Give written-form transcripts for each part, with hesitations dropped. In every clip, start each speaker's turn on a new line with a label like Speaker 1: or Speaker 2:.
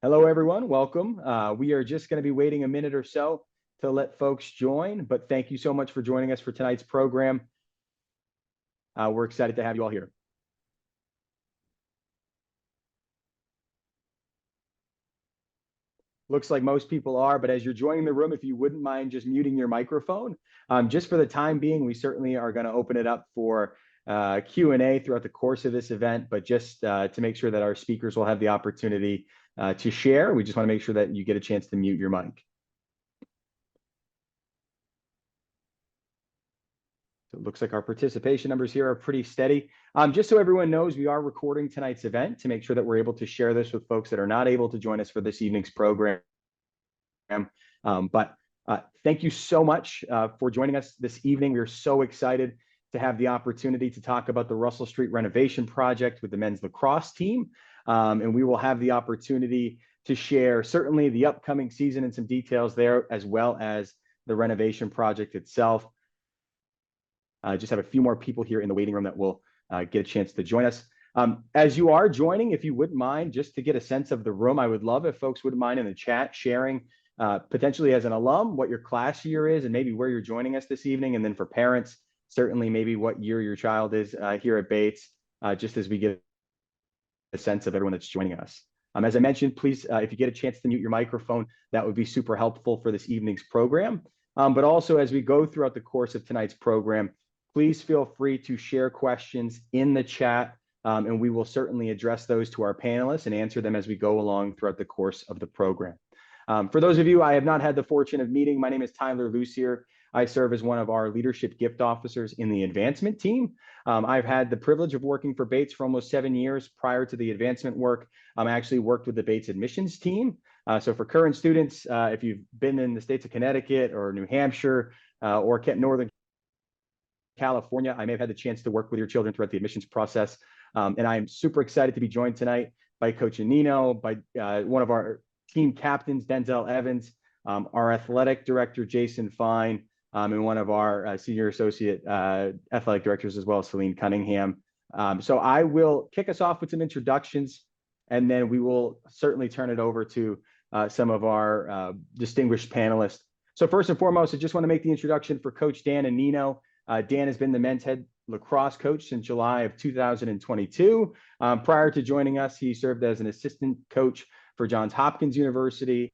Speaker 1: Hello, everyone. Welcome. We are just going to be waiting a minute or so to let folks join, but thank you so much for joining us for tonight's program. We're excited to have you all here. Looks like most people are, but as you're joining the room, if you wouldn't mind just muting your microphone, just for the time being, we certainly are going to open it up for Q&A throughout the course of this event, but just to make sure that our speakers will have the opportunity to share, we just want to make sure that you get a chance to mute your mic. So it looks like our participation numbers here are pretty steady. Just so everyone knows, we are recording tonight's event to make sure that we're able to share this with folks that are not able to join us for this evening's program. Thank you so much for joining us this evening. We're so excited to have the opportunity to talk about the Russell Street renovation project with the men's lacrosse team. And we will have the opportunity to share certainly the upcoming season and some details there, as well as the renovation project itself. Just have a few more people here in the waiting room that will get a chance to join us. As you are joining, if you wouldn't mind, just to get a sense of the room, I would love if folks wouldn't mind in the chat sharing potentially as an alum what your class year is and maybe where you're joining us this evening. And then for parents, certainly maybe what year your child is here at Bates, just as we get a sense of everyone that's joining us. As I mentioned, please, if you get a chance to mute your microphone, that would be super helpful for this evening's program. But also as we go throughout the course of tonight's program, please feel free to share questions in the chat, and we will certainly address those to our panelists and answer them as we go along throughout the course of the program. For those of you I have not had the fortune of meeting, my name is Tyler Lucier. I serve as one of our leadership gift officers in the advancement team. I've had the privilege of working for Bates for almost 7 years. Prior to the advancement work, I actually worked with the Bates admissions team. So for current students, if you've been in the states of Connecticut or New Hampshire or Northern California, I may have had the chance to work with your children throughout the admissions process. And I'm super excited to be joined tonight by Coach Annino, by one of our team captains, Denzel Evans, our athletic director, Jason Fine, and one of our senior associate athletic directors as well, Celine Cunningham. So I will kick us off with some introductions, and then we will certainly turn it over to some of our distinguished panelists. So first and foremost, I just want to make the introduction for Coach Dan Annino. Dan has been the men's head lacrosse coach since July of 2022. Prior to joining us, he served as an assistant coach for Johns Hopkins University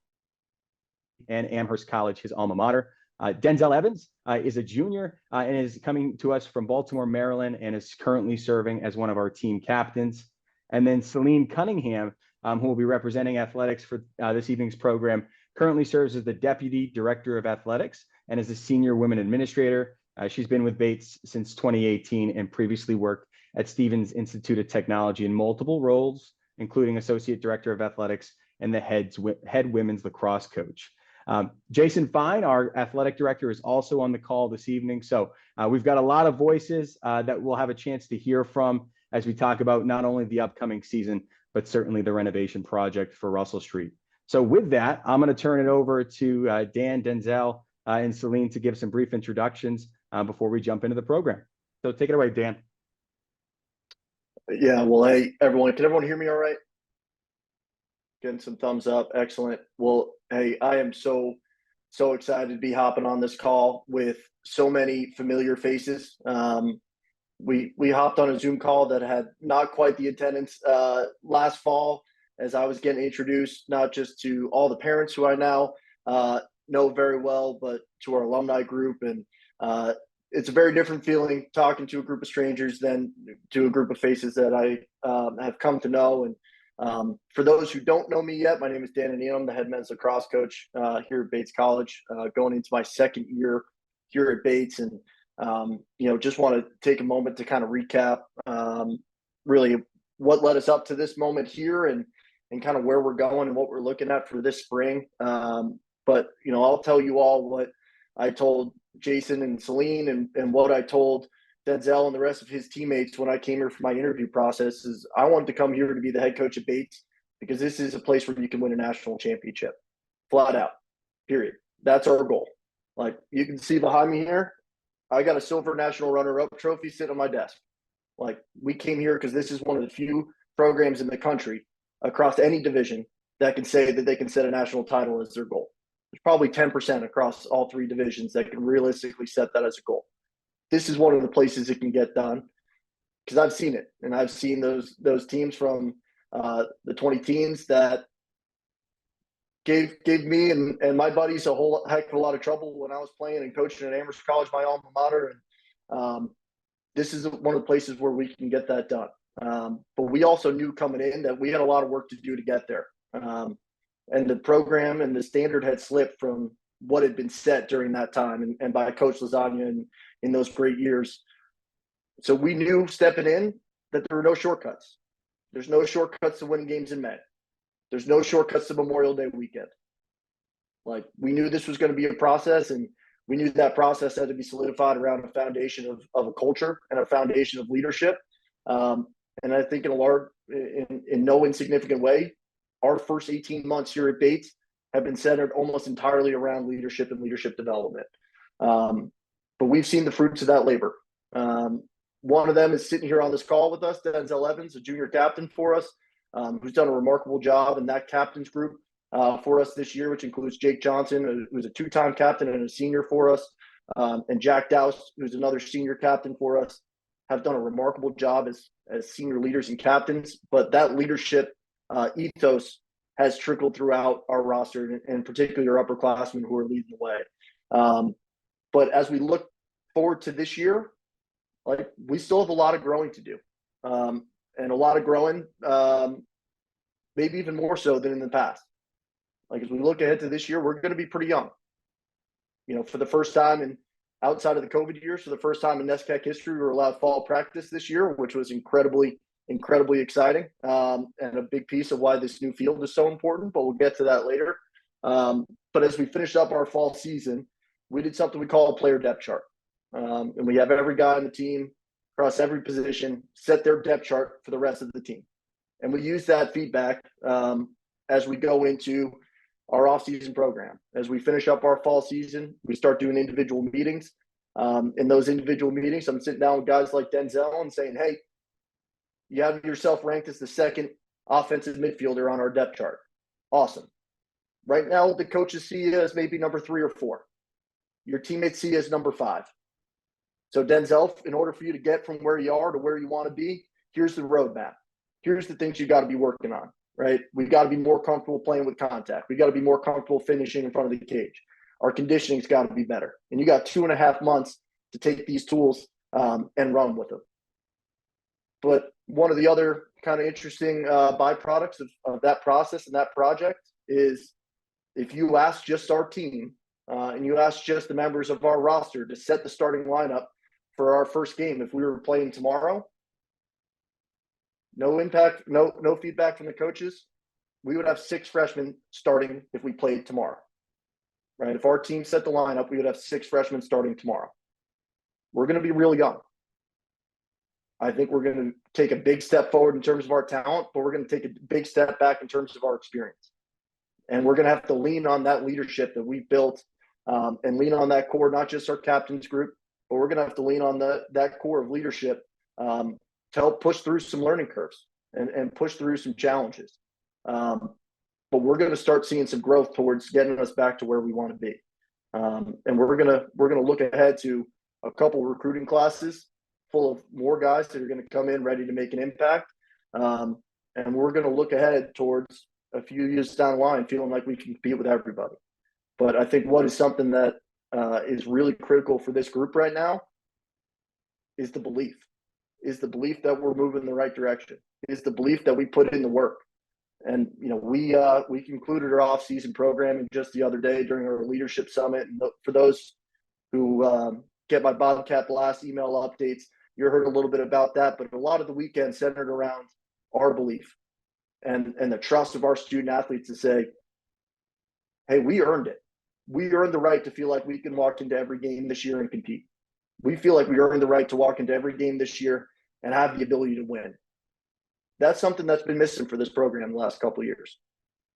Speaker 1: and Amherst College, his alma mater. Denzel Evans is a junior and is coming to us from Baltimore, Maryland, and is currently serving as one of our team captains. And then Celine Cunningham, who will be representing athletics for this evening's program, currently serves as the Deputy Director of Athletics and is a Senior Women Administrator. She's been with Bates since 2018 and previously worked at Stevens Institute of Technology in multiple roles, including Associate Director of Athletics and the head women's lacrosse coach. Jason Fine, our athletic director, is also on the call this evening. So we've got a lot of voices that we'll have a chance to hear from as we talk about not only the upcoming season, but certainly the renovation project for Russell Street. So with that, I'm going to turn it over to Dan, Denzel, and Celine to give some brief introductions before we jump into the program. So take it away, Dan.
Speaker 2: Yeah, well, hey, everyone, can everyone hear me all right? Getting some thumbs up. Excellent. Well, hey, I am so excited to be hopping on this call with so many familiar faces. We hopped on a Zoom call that had not quite the attendance last fall as I was getting introduced, not just to all the parents who I now know very well, but to our alumni group. And it's a very different feeling talking to a group of strangers than to a group of faces that I have come to know. And for those who don't know me yet, my name is Dan Annino. I'm the head men's lacrosse coach here at Bates College, going into my second year here at Bates. And, just want to take a moment to kind of recap really what led us up to this moment here and kind of where we're going and what we're looking at for this spring. But, I'll tell you all what I told Jason and Celine and what I told Denzel and the rest of his teammates when I came here for my interview process is I wanted to come here to be the head coach at Bates because this is a place where you can win a national championship. Flat out, period. That's our goal. Like you can see behind me here, I got a silver national runner-up trophy sitting on my desk. Like we came here because this is one of the few programs in the country across any division that can say that they can set a national title as their goal. There's probably 10% across all three divisions that can realistically set that as a goal. This is one of the places it can get done because I've seen it, and I've seen those teams from the 20 teens that gave me and my buddies a whole heck of a lot of trouble when I was playing and coaching at Amherst College, my alma mater. And this is one of the places where we can get that done. But we also knew coming in that we had a lot of work to do to get there. And the program and the standard had slipped from what had been set during that time and by Coach Lasagna in those great years. So we knew stepping in that there were no shortcuts. There's no shortcuts to winning games in May. There's no shortcuts to Memorial Day weekend. Like, we knew this was going to be a process, and we knew that process had to be solidified around a foundation of a culture and a foundation of leadership. And I think in no insignificant way, our first 18 months here at Bates have been centered almost entirely around leadership and leadership development. But we've seen the fruits of that labor. One of them is sitting here on this call with us, Denzel Evans, a junior captain for us, who's done a remarkable job in that captain's group for us this year, which includes Jake Johnson, who's a two-time captain and a senior for us, and Jack Douse, who's another senior captain for us, have done a remarkable job as senior leaders and captains. But that leadership ethos has trickled throughout our roster, and particularly our upperclassmen who are leading the way. But as we look forward to this year, like, we still have a lot of growing to do, and a lot of growing, maybe even more so than in the past. Like, as we look ahead to this year, we're going to be pretty young. You know, for the first time in outside of the COVID years, for the first time in NESCAC history, we were allowed fall practice this year, which was incredibly exciting, and a big piece of why this new field is so important. But we'll get to that later. But as we finished up our fall season, we did something we call a player depth chart. And we have every guy on the team across every position set their depth chart for the rest of the team. And we use that feedback as we go into our offseason program. As we finish up our fall season, we start doing individual meetings. In those individual meetings, I'm sitting down with guys like Denzel and saying, hey, you have yourself ranked as the second offensive midfielder on our depth chart. Awesome. Right now, the coaches see you as maybe number 3 or 4. Your teammates see you as number 5. So Denzel, in order for you to get from where you are to where you want to be, here's the roadmap. Here's the things you got to be working on, right? We've got to be more comfortable playing with contact. We got to be more comfortable finishing in front of the cage. Our conditioning's got to be better. And you got 2.5 months to take these tools and run with them. But one of the other kind of interesting byproducts of that process and that project is, if you ask just our team and you ask just the members of our roster to set the starting lineup for our first game, if we were playing tomorrow, no impact, no feedback from the coaches, we would have 6 freshmen starting if we played tomorrow, right? If our team set the lineup, we would have 6 freshmen starting tomorrow. We're going to be real young. I think we're going to take a big step forward in terms of our talent, but we're going to take a big step back in terms of our experience. And we're going to have to lean on that leadership that we've built and lean on that core, not just our captains group, but we're going to have to lean on that core of leadership to help push through some learning curves and push through some challenges. But we're going to start seeing some growth towards getting us back to where we want to be. And we're going to look ahead to a couple recruiting classes full of more guys that are going to come in ready to make an impact. And we're going to look ahead towards a few years down the line feeling like we can compete with everybody. But I think what is something that is really critical for this group right now is the belief that we're moving in the right direction, is the belief that we put in the work. And, you know, we concluded our off-season programming just the other day during our leadership summit. And for those who get my Bobcat Blast email updates, you heard a little bit about that, but a lot of the weekend centered around our belief and the trust of our student athletes to say, hey, we earned it. We earned the right to feel like we can walk into every game this year and compete. We feel like we earned the right to walk into every game this year and have the ability to win. That's something that's been missing for this program the last couple of years,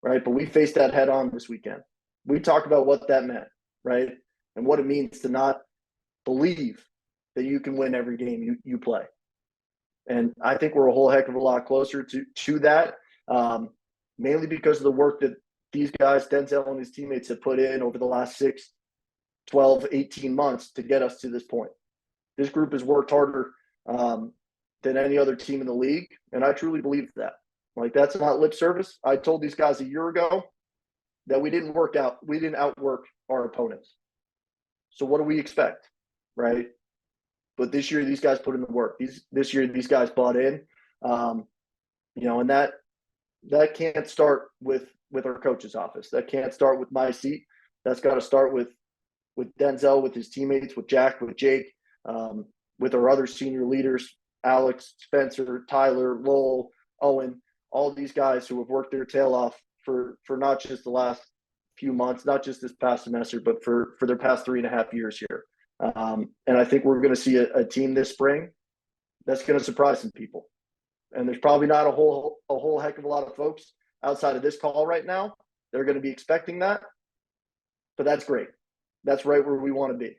Speaker 2: right? But we faced that head on this weekend. We talked about what that meant, right? And what it means to not believe that you can win every game you play. And I think we're a whole heck of a lot closer to that. mainly because of the work that these guys, Denzel and his teammates, have put in over the last 6, 12, 18 months to get us to this point. This group has worked harder than any other team in the league, and I truly believe that. Like, that's not lip service. I told these guys a year ago that we didn't outwork our opponents. So what do we expect, right? But this year, these guys put in the work. This year, these guys bought in, and that can't start with our coach's office. That can't start with my seat. That's got to start with Denzel, with his teammates, with Jack, with Jake, with our other senior leaders, Alex, Spencer, Tyler, Lowell, Owen, all these guys who have worked their tail off for not just the last few months, not just this past semester, but for their past 3.5 years here. And I think we're going to see a team this spring that's going to surprise some people. And there's probably not a whole heck of a lot of folks outside of this call right now. They're going to be expecting that, but that's great. That's right where we want to be,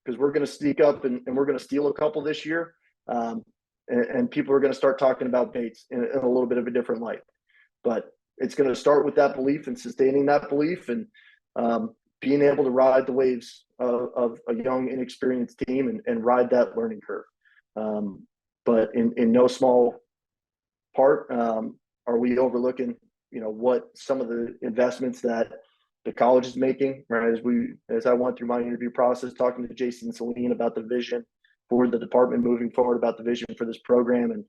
Speaker 2: because we're going to sneak up and we're going to steal a couple this year. And people are going to start talking about Bates in a little bit of a different light. But it's going to start with that belief and sustaining that belief and being able to ride the waves of a young, inexperienced team and ride that learning curve. But in no small part are we overlooking, what some of the investments that the college is making, right? As I went through my interview process, talking to Jason and Celine about the vision for the department moving forward, about the vision for this program. And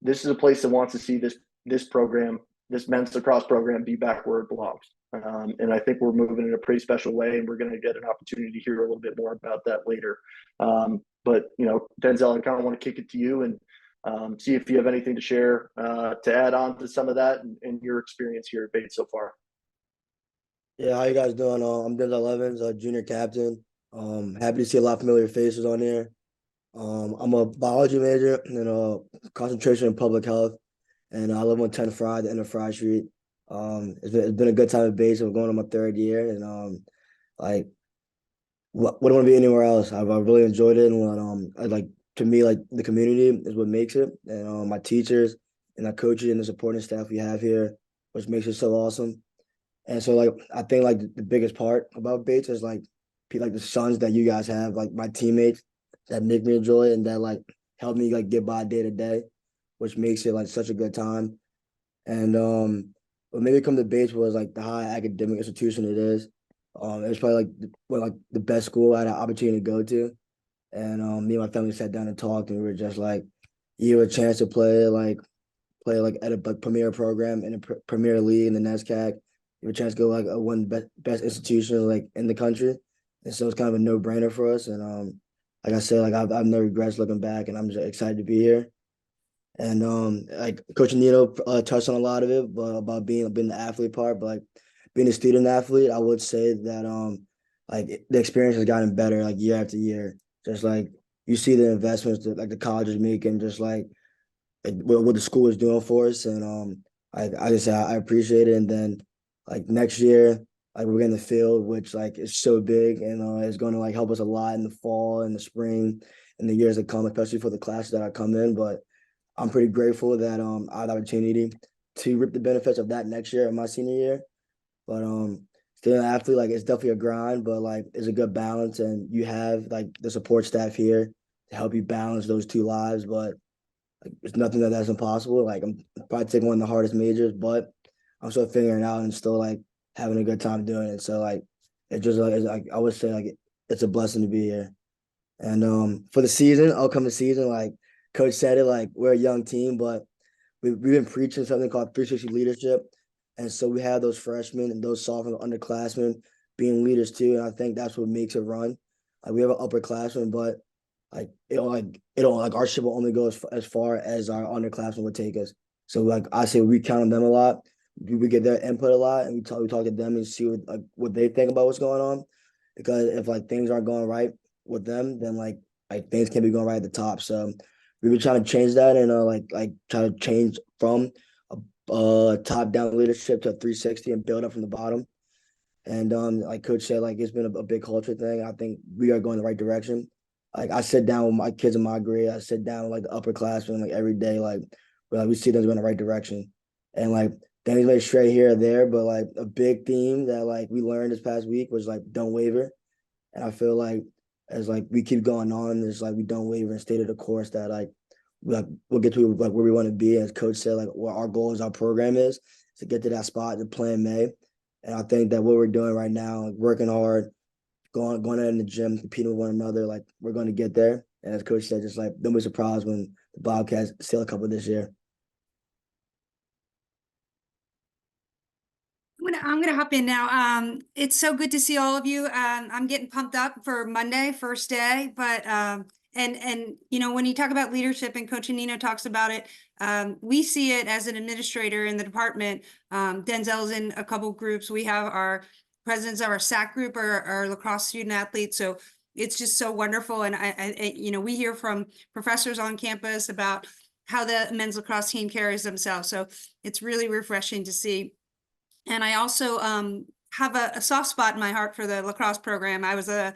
Speaker 2: this is a place that wants to see this program, this men's lacrosse program, be back where it belongs. And I think we're moving in a pretty special way, and we're going to get an opportunity to hear a little bit more about that later. But Denzel, I kind of want to kick it to you and see if you have anything to share to add on to some of that and your experience here at Bates so far.
Speaker 3: Yeah, how you guys doing? I'm Denzel Evans, junior captain. Happy to see a lot of familiar faces on here. I'm a biology major and concentration in public health, and I live on 10 Fry, the end of Fry Street. It's been a good time at Bates. I'm going on my 3rd year, and wouldn't want to be anywhere else. I've really enjoyed it, and to me, the community is what makes it, and my teachers and the coaches and the supporting staff we have here, which makes it so awesome. And so I think the biggest part about Bates is the sons that you guys have, my teammates that make me enjoy it and that help me get by day to day, which makes it such a good time. And what made me come to Bates was the high academic institution it is. It was probably the best school I had an opportunity to go to. And me and my family sat down and talked, and we were just you have a chance to play at a premier program in a premier league in the NESCAC. You have a chance to go one best institution in the country. And so it's kind of a no-brainer for us. And like I said, I've no regrets looking back, and I'm just excited to be here. And Coach Annino touched on a lot of it, but about being the athlete part, but being a student athlete, I would say that the experience has gotten better year after year. Just you see the investments that the college is making, just what the school is doing for us, and I just say I appreciate it. And then next year, we're in the field, which is so big, and it's going to help us a lot in the fall and the spring and the years that come, especially for the classes that I come in. But I'm pretty grateful that I had the opportunity to reap the benefits of that next year in my senior year. But still an athlete, it's definitely a grind, but it's a good balance, and you have the support staff here to help you balance those two lives. But it's nothing that's impossible. I'm probably taking one of the hardest majors, but I'm still figuring it out and still having a good time doing it. So it just I would say it's a blessing to be here. And for the season, upcoming season, Coach said it, we're a young team, but we've been preaching something called 360 leadership. And so we have those freshmen and those sophomore underclassmen being leaders too. And I think that's what makes it run. We have an upperclassman, but our ship will only go as far as our underclassmen would take us. So I say we count on them a lot. We get their input a lot, and we talk to them and see what they think about what's going on. Because if things aren't going right with them, then things can't be going right at the top. So we've been trying to change that and try to change from a top down leadership to a 360 and build up from the bottom. And like Coach said, it's been a big culture thing. I think we are going the right direction. I sit down with my kids in my grade. I sit down with the upperclassmen every day. We see them going the right direction. And things like stray here or there, but like a big theme that like we learned this past week was like don't waver. And I feel like as like we keep going on, it's like we don't waver and stay to the course that we'll get to like where we want to be. As coach said, like what our goal is, our program is to get to that spot to play in May. And I think that what we're doing right now, like working hard, going out in the gym, competing with one another, like we're going to get there. And as coach said, just like don't be surprised when the Bobcats steal a couple this year.
Speaker 4: I'm gonna hop in now. It's so good to see all of you. I'm getting pumped up for Monday, first day. But and you know, when you talk about leadership, and Coach Annino talks about it, we see it as an administrator in the department. Denzel's in a couple groups. We have our presidents of our SAC group, our lacrosse student athletes. So it's just so wonderful. And you know, we hear from professors on campus about how the men's lacrosse team carries themselves. So it's really refreshing to see. And I also have a soft spot in my heart for the lacrosse program. I was a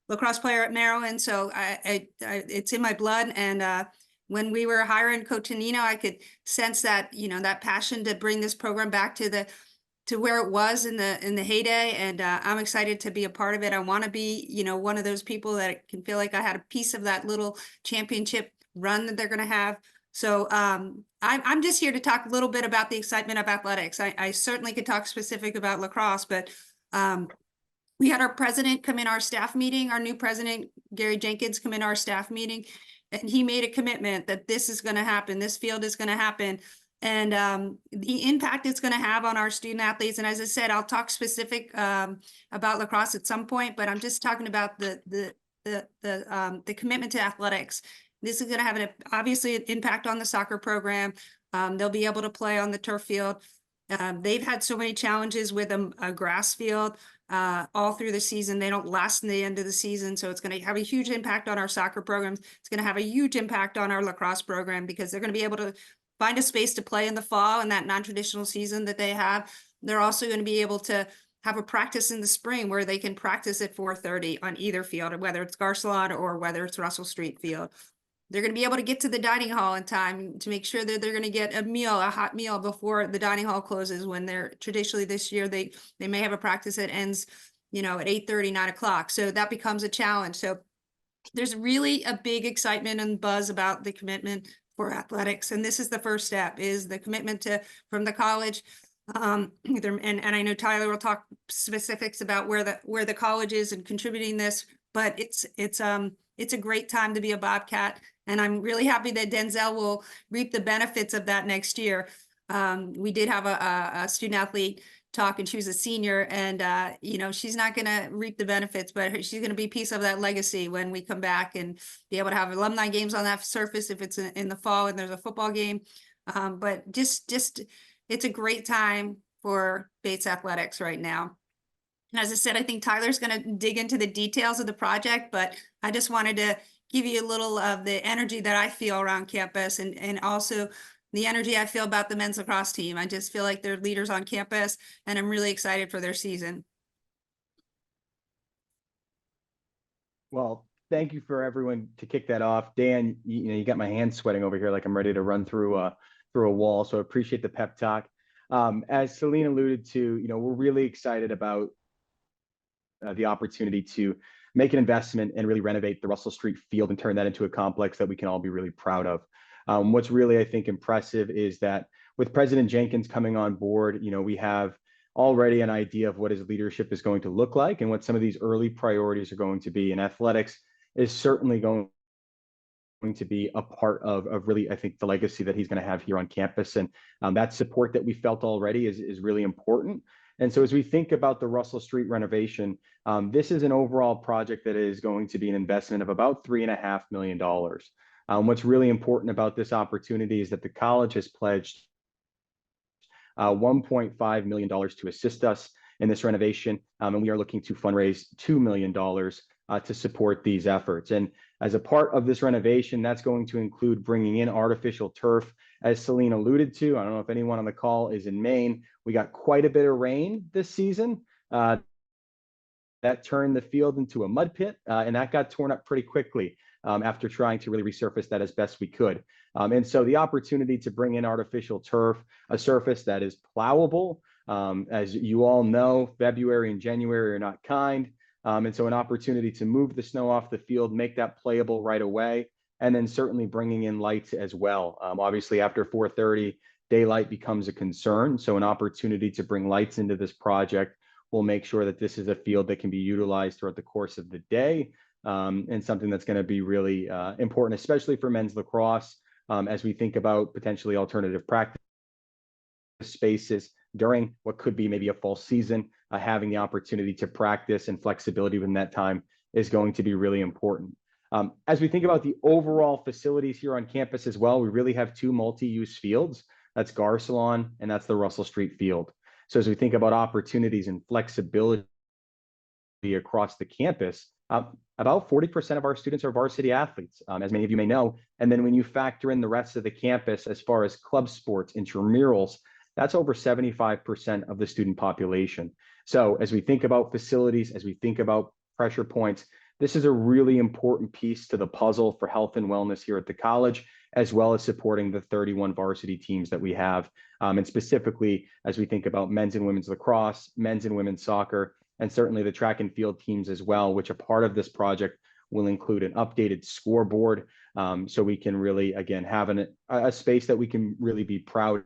Speaker 4: lacrosse player at Maryland, so it's in my blood. And when we were hiring Coach Annino, I could sense that, you know, that passion to bring this program back to where it was in the heyday. And I'm excited to be a part of it. I want to be, you know, one of those people that can feel like I had a piece of that little championship run that they're going to have. So I'm just here to talk a little bit about the excitement of athletics. I certainly could talk specific about lacrosse, but we had our president come in our staff meeting, our new president, Gary Jenkins, come in our staff meeting, and he made a commitment that this is going to happen. This field is going to happen. And the impact it's going to have on our student athletes. And as I said, I'll talk specific about lacrosse at some point, but I'm just talking about the commitment to athletics. This is going to have obviously an impact on the soccer program. They'll be able to play on the turf field. They've had so many challenges with a grass field all through the season. They don't last in the end of the season. So it's going to have a huge impact on our soccer programs. It's going to have a huge impact on our lacrosse program because they're going to be able to find a space to play in the fall in that non-traditional season that they have. They're also going to be able to have a practice in the spring where they can practice at 4:30 on either field, whether it's Garcelon or whether it's Russell Street Field. They're going to be able to get to the dining hall in time to make sure that they're going to get a hot meal before the dining hall closes, when they're traditionally this year, they may have a practice that ends, you know, at 8:30, 9 o'clock. So that becomes a challenge. So there's really a big excitement and buzz about the commitment for athletics. And this is the first step, is the commitment from the college. And I know Tyler will talk specifics about where the college is and contributing this, but it's a great time to be a Bobcat. And I'm really happy that Denzel will reap the benefits of that next year. We did have a student athlete talk, and she was a senior, and you know, she's not going to reap the benefits, but she's going to be a piece of that legacy when we come back and be able to have alumni games on that surface if it's in the fall and there's a football game. But just it's a great time for Bates athletics right now. And as I said, I think Tyler's going to dig into the details of the project, but I just wanted to give you a little of the energy that I feel around campus, and also the energy I feel about the men's lacrosse team. I just feel like they're leaders on campus, and I'm really excited for their season.
Speaker 1: Well, thank you for everyone to kick that off. Dan, you know, you got my hands sweating over here like I'm ready to run through a wall. So I appreciate the pep talk. As Celine alluded to, you know, we're really excited about the opportunity to make an investment and really renovate the Russell Street field and turn that into a complex that we can all be really proud of. What's really, I think, impressive is that with President Jenkins coming on board, you know, we have already an idea of what his leadership is going to look like and what some of these early priorities are going to be. And athletics is certainly going to be a part of really, I think, the legacy that he's going to have here on campus. And that support that we felt already is really important. And so as we think about the Russell Street renovation, this is an overall project that is going to be an investment of about $3.5 million. What's really important about this opportunity is that the college has pledged $1.5 million to assist us in this renovation, and we are looking to fundraise $2 million to support these efforts. And as a part of this renovation, that's going to include bringing in artificial turf. As Celine alluded to, I don't know if anyone on the call is in Maine, we got quite a bit of rain this season. That turned the field into a mud pit, and that got torn up pretty quickly after trying to really resurface that as best we could. And so the opportunity to bring in artificial turf, a surface that is plowable, as you all know, February and January are not kind. And so an opportunity to move the snow off the field, make that playable right away, and then certainly bringing in lights as well. Obviously, after 4:30, daylight becomes a concern. So an opportunity to bring lights into this project will make sure that this is a field that can be utilized throughout the course of the day, and something that's going to be really important, especially for men's lacrosse, as we think about potentially alternative practice spaces during what could be maybe a fall season. Having the opportunity to practice and flexibility within that time is going to be really important. As we think about the overall facilities here on campus as well, we really have two multi-use fields. That's Garcelon and that's the Russell Street field. So as we think about opportunities and flexibility across the campus, about 40% of our students are varsity athletes, as many of you may know. And then when you factor in the rest of the campus, as far as club sports, intramurals, that's over 75% of the student population. So as we think about facilities, as we think about pressure points, this is a really important piece to the puzzle for health and wellness here at the college, as well as supporting the 31 varsity teams that we have. And specifically, as we think about men's and women's lacrosse, men's and women's soccer, and certainly the track and field teams as well, which a part of this project will include an updated scoreboard. So we can really, again, have a space that we can really be proud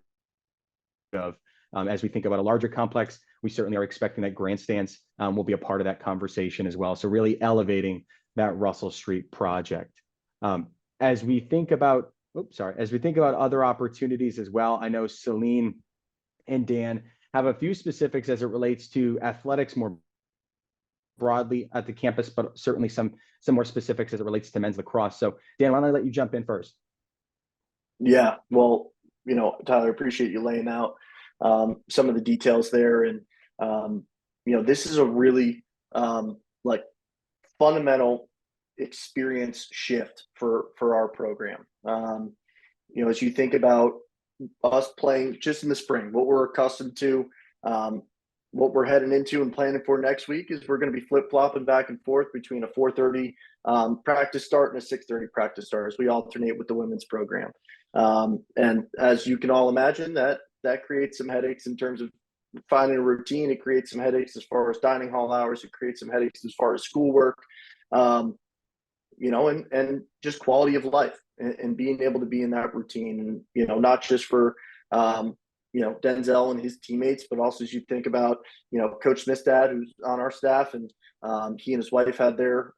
Speaker 1: of. As we think about a larger complex, we certainly are expecting that grandstands will be a part of that conversation as well. So really elevating that Russell Street project. As we think about, other opportunities as well, I know Celine and Dan have a few specifics as it relates to athletics more broadly at the campus, but certainly some more specifics as it relates to men's lacrosse. So Dan, why don't I let you jump in first?
Speaker 2: Yeah, well, Tyler, appreciate you laying out some of the details there. And, this is a really fundamental experience shift for our program. As you think about us playing just in the spring, what we're accustomed to, what we're heading into and planning for next week is we're going to be flip-flopping back and forth between a 4:30 practice start and a 6:30 practice start as we alternate with the women's program. And as you can all imagine, that creates some headaches in terms of finding a routine. It creates some headaches as far as dining hall hours. It creates some headaches as far as schoolwork, and just quality of life and being able to be in that routine. And, not just for, Denzel and his teammates, but also as you think about, Coach Smith's dad, who's on our staff, and he and his wife had their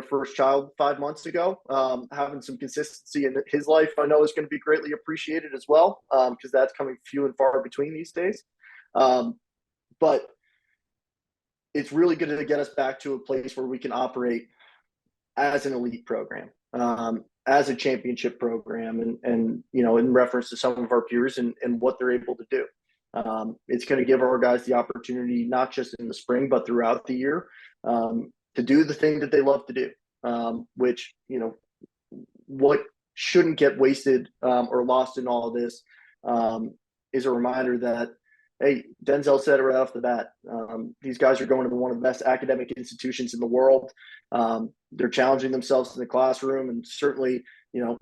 Speaker 2: first child 5 months ago. Having some consistency in his life, I know, is going to be greatly appreciated as well, because that's coming few and far between these days. But it's really good to get us back to a place where we can operate as an elite program, as a championship program, and in reference to some of our peers and what they're able to do. It's going to give our guys the opportunity, not just in the spring, but throughout the year, to do the thing that they love to do, which, what shouldn't get wasted or lost in all of this is a reminder that, hey, Denzel said it right off the bat. These guys are going to one of the best academic institutions in the world. They're challenging themselves in the classroom, and certainly,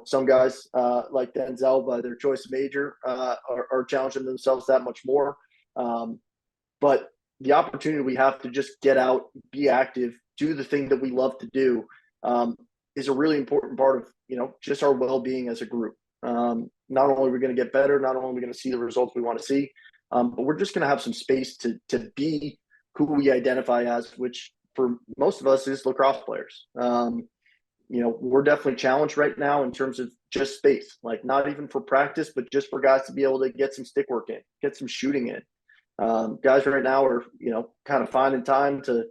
Speaker 2: some guys like Denzel, by their choice of major, are challenging themselves that much more. But the opportunity we have to just get out, be active, do the thing that we love to do, is a really important part of, just our well-being as a group. Not only are we going to get better, not only are we going to see the results we want to see, but we're just going to have some space to be who we identify as, which for most of us is lacrosse players. We're definitely challenged right now in terms of just space, like not even for practice, but just for guys to be able to get some stick work in, get some shooting in. Guys right now are, kind of finding time to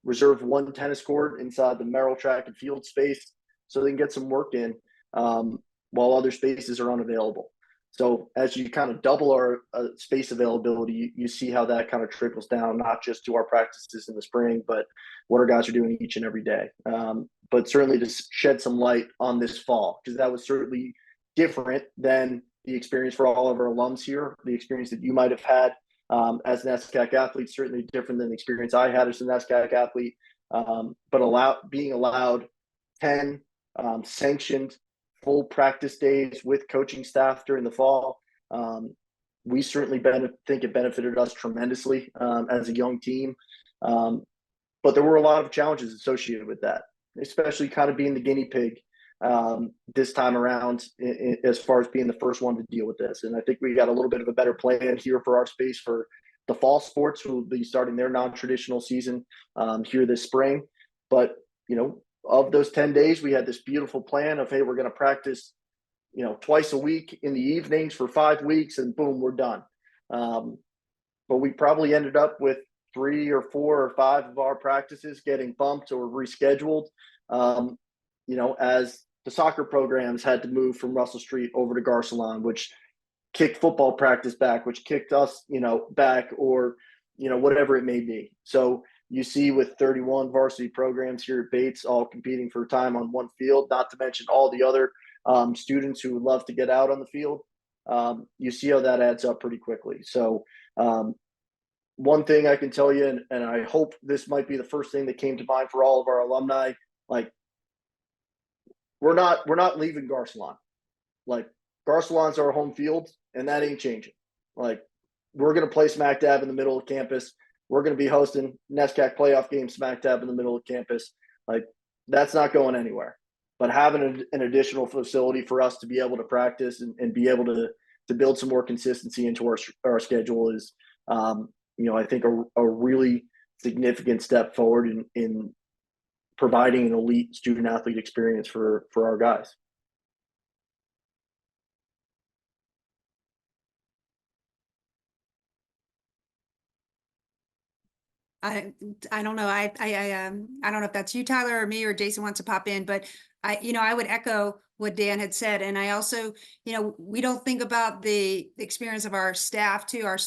Speaker 2: reserve one tennis court inside the Merrill track and field space so they can get some work in, while other spaces are unavailable. So as you kind of double our space availability, you see how that kind of trickles down, not just to our practices in the spring, but what our guys are doing each and every day. But certainly to shed some light on this fall, because that was certainly different than the experience for all of our alums here, the experience that you might have had as an SCAC athlete, certainly different than the experience I had as an SCAC athlete, but being allowed 10 sanctioned full practice days with coaching staff during the fall. We certainly think it benefited us tremendously as a young team. But there were a lot of challenges associated with that, especially kind of being the guinea pig this time around as far as being the first one to deal with this. And I think we got a little bit of a better plan here for our space for the fall sports, who will be starting their non-traditional season here this spring. But, you know, of those 10 days, we had this beautiful plan of, hey, we're going to practice, you know, twice a week in the evenings for 5 weeks, and boom, we're done. But we probably ended up with 3 or 4 or 5 of our practices getting bumped or rescheduled, you know, as the soccer programs had to move from Russell Street over to Garcelon, which kicked football practice back, which kicked us, you know, back, or, you know, whatever it may be. So you see with 31 varsity programs here at Bates all competing for time on one field, not to mention all the other students who would love to get out on the field, you see how that adds up pretty quickly. So one thing I can tell you, and I hope this might be the first thing that came to mind for all of our alumni, like, we're not leaving Garcelon. Like, Garcelon's our home field, and that ain't changing. Like, we're going to play smack dab in the middle of campus. We're going to be hosting NESCAC playoff games smack dab in the middle of campus. Like, that's not going anywhere. But having an additional facility for us to be able to practice and be able to build some more consistency into our schedule is, you know, I think a really significant step forward in providing an elite student athlete experience for our guys.
Speaker 4: I don't know. I don't know if that's you, Tyler, or me, or Jason wants to pop in, but I would echo what Dan had said. And I also, we don't think about the experience of our staff too, our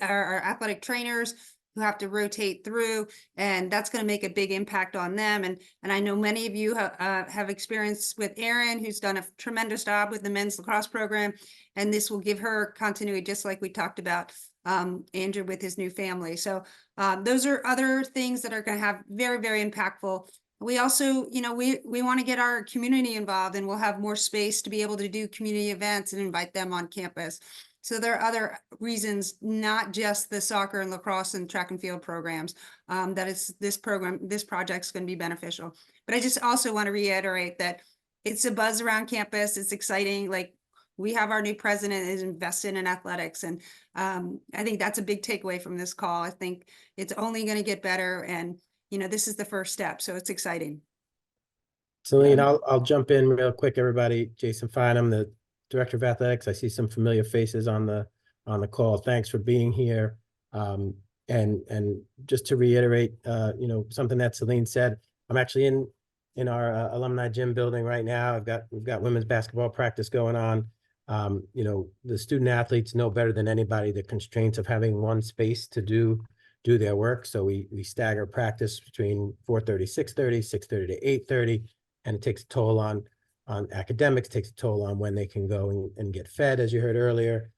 Speaker 4: our athletic trainers who have to rotate through, and that's going to make a big impact on them. And I know many of you have experience with Erin, who's done a tremendous job with the men's lacrosse program, and this will give her continuity, just like we talked about Andrew with his new family. So those are other things that are going to have very, very impactful. We also, we want to get our community involved, and we'll have more space to be able to do community events and invite them on campus. So there are other reasons, not just the soccer and lacrosse and track and field programs, that is this project's going to be beneficial. But I just also want to reiterate that it's a buzz around campus. It's exciting. Like, we have our new president is invested in athletics. And I think that's a big takeaway from this call. I think it's only going to get better. And, this is the first step. So it's exciting.
Speaker 5: Celine, I'll jump in real quick, everybody. Jason Fine, I'm the Director of Athletics. I see some familiar faces on the call. Thanks for being here. And just to reiterate, something that Celine said, I'm actually in our alumni gym building right now. We've got women's basketball practice going on. The student athletes know better than anybody the constraints of having one space to do their work. So we stagger practice between 4:30, 6:30, 6:30 to 8:30, and it takes a toll on academics, takes a toll on when they can go and get fed, as you heard earlier.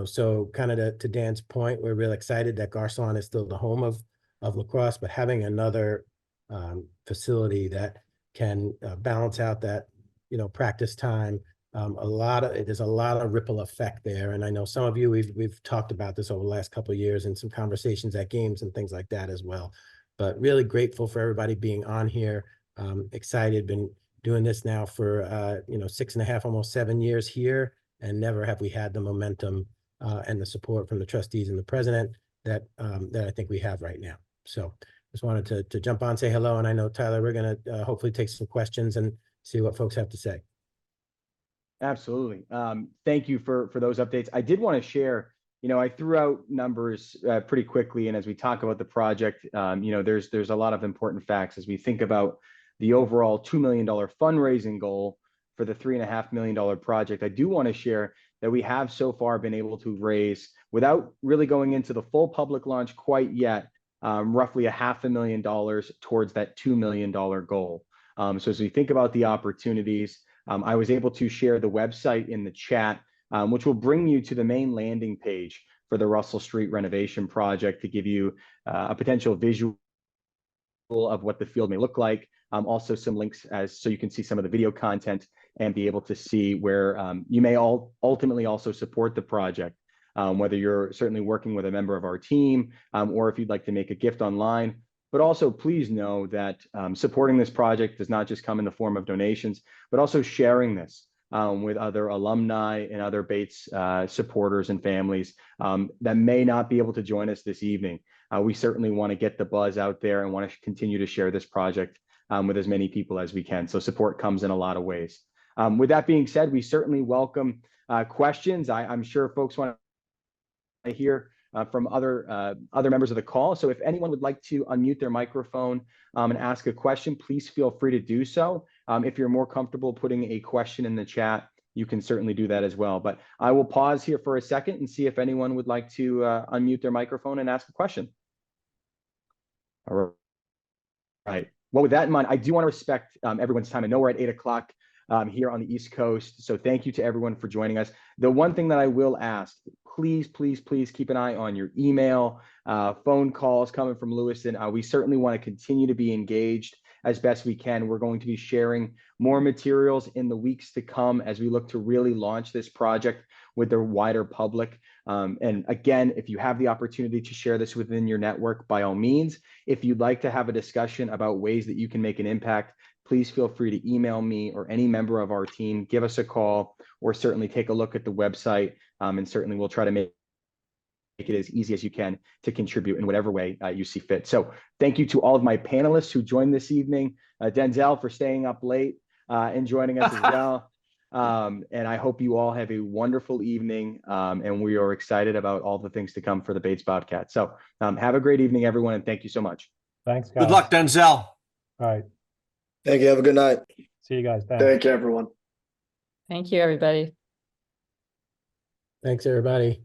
Speaker 5: So kind of to Dan's point, we're real excited that Garcelon is still the home of lacrosse, but having another facility that can balance out that, practice time. There's a lot of ripple effect there. And I know some of you, we've talked about this over the last couple of years and some conversations at games and things like that as well. But really grateful for everybody being on here. Excited, been doing this now for 6.5, almost 7 years here, and never have we had the momentum and the support from the trustees and the president that I think we have right now. So just wanted to jump on, say hello. And I know, Tyler, we're going to hopefully take some questions and see what folks have to say.
Speaker 1: Absolutely. Thank you for those updates. I did want to share, I threw out numbers pretty quickly. And as we talk about the project, there's a lot of important facts as we think about the overall $2 million fundraising goal for the $3.5 million project. I do want to share that we have so far been able to raise, without really going into the full public launch quite yet, roughly $500,000 towards that $2 million goal. So as we think about the opportunities, I was able to share the website in the chat, which will bring you to the main landing page for the Russell Street renovation project to give you a potential visual of what the field may look like. Also some links so you can see some of the video content and be able to see where you may all ultimately also support the project, whether you're certainly working with a member of our team or if you'd like to make a gift online. But also, please know that supporting this project does not just come in the form of donations, but also sharing this with other alumni and other Bates supporters and families that may not be able to join us this evening. We certainly want to get the buzz out there and want to continue to share this project with as many people as we can. So support comes in a lot of ways. With that being said, we certainly welcome questions. I'm sure folks want to hear from other members of the call. So if anyone would like to unmute their microphone and ask a question, please feel free to do so. If you're more comfortable putting a question in the chat, you can certainly do that as well. But I will pause here for a second and see if anyone would like to unmute their microphone and ask a question. All right. Well, with that in mind, I do want to respect everyone's time. I know we're at 8 o'clock here on the East Coast. So thank you to everyone for joining us. The one thing that I will ask, please, please, please keep an eye on your email, phone calls coming from Lewiston. We certainly want to continue to be engaged as best we can. We're going to be sharing more materials in the weeks to come as we look to really launch this project with the wider public. And again, if you have the opportunity to share this within your network, by all means. If you'd like to have a discussion about ways that you can make an impact, please feel free to email me or any member of our team, give us a call, or certainly take a look at the website. And certainly we'll try to make it as easy as you can to contribute in whatever way you see fit. So thank you to all of my panelists who joined this evening. Denzel for staying up late and joining us as well. And I hope you all have a wonderful evening. And we are excited about all the things to come for the Bates Bobcats. So have a great evening, everyone. And thank you so much.
Speaker 6: Thanks, guys.
Speaker 7: Good luck, Denzel.
Speaker 6: All right.
Speaker 3: Thank you. Have a good night.
Speaker 6: See you guys. Thanks.
Speaker 2: Thank you, everyone.
Speaker 8: Thank you, everybody.
Speaker 5: Thanks, everybody.